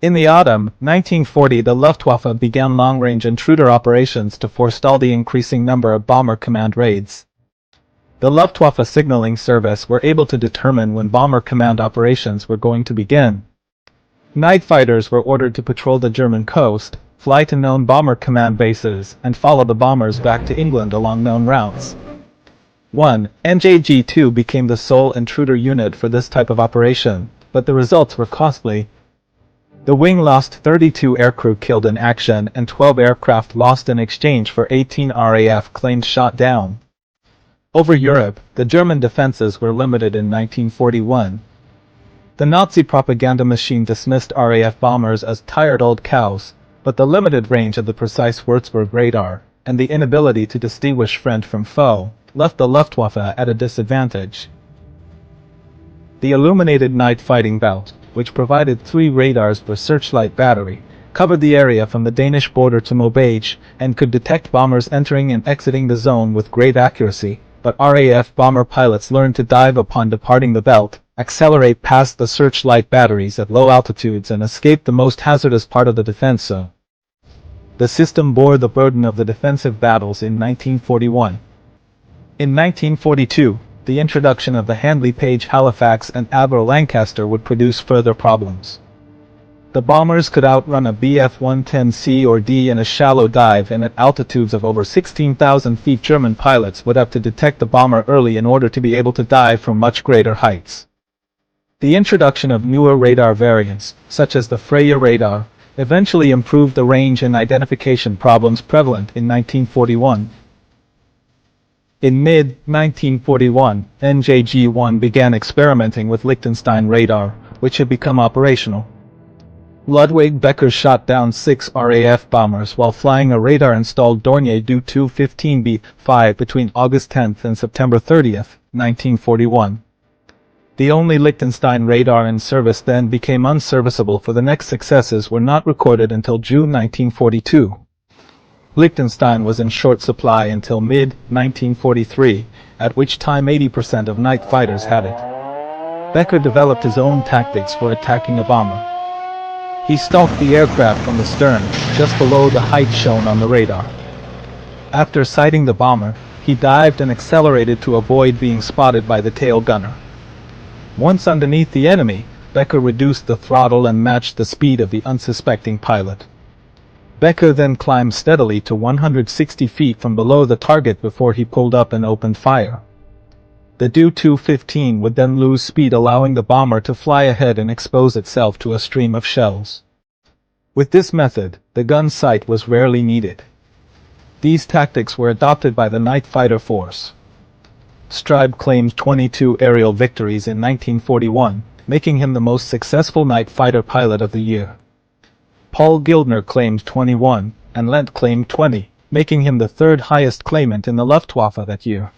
In the autumn 1940, the Luftwaffe began long-range intruder operations to forestall the increasing number of Bomber Command raids. The Luftwaffe signaling service were able to determine when Bomber Command operations were going to begin. Night fighters were ordered to patrol the German coast, fly to known Bomber Command bases, and follow the bombers back to England along known routes. 1. NJG-2 became the sole intruder unit for this type of operation, but the results were costly. The wing lost 32 aircrew killed in action and 12 aircraft lost in exchange for 18 RAF claimed shot down. Over Europe, the German defenses were limited in 1941. The Nazi propaganda machine dismissed RAF bombers as tired old cows, but the limited range of the precise Würzburg radar, and the inability to distinguish friend from foe, left the Luftwaffe at a disadvantage. The illuminated night fighting belt, which provided 3 radars per searchlight battery, covered the area from the Danish border to Maubeuge, and could detect bombers entering and exiting the zone with great accuracy, but RAF bomber pilots learned to dive upon departing the belt, accelerate past the searchlight batteries at low altitudes and escape the most hazardous part of the defense zone. The system bore the burden of the defensive battles in 1941. In 1942, the introduction of the Handley Page Halifax and Avro Lancaster would produce further problems. The bombers could outrun a Bf-110C or D in a shallow dive, and at altitudes of over 16,000 feet German pilots would have to detect the bomber early in order to be able to dive from much greater heights. The introduction of newer radar variants, such as the Freya radar, eventually improved the range and identification problems prevalent in 1941. In mid-1941, NJG-1 began experimenting with Liechtenstein radar, which had become operational. Ludwig Becker shot down 6 RAF bombers while flying a radar-installed Dornier Do 215B-5 between August 10 and September 30, 1941. The only Liechtenstein radar in service then became unserviceable, for the next successes were not recorded until June 1942. Liechtenstein was in short supply until mid-1943, at which time 80% of night fighters had it. Becker developed his own tactics for attacking a bomber. He stalked the aircraft from the stern, just below the height shown on the radar. After sighting the bomber, he dived and accelerated to avoid being spotted by the tail gunner. Once underneath the enemy, Becker reduced the throttle and matched the speed of the unsuspecting pilot. Becker then climbed steadily to 160 feet from below the target before he pulled up and opened fire. The Do-215 would then lose speed, allowing the bomber to fly ahead and expose itself to a stream of shells. With this method, the gun sight was rarely needed. These tactics were adopted by the night fighter force. Straub claimed 22 aerial victories in 1941, making him the most successful night fighter pilot of the year. Paul Gildner claimed 21, and Lent claimed 20, making him the third highest claimant in the Luftwaffe that year.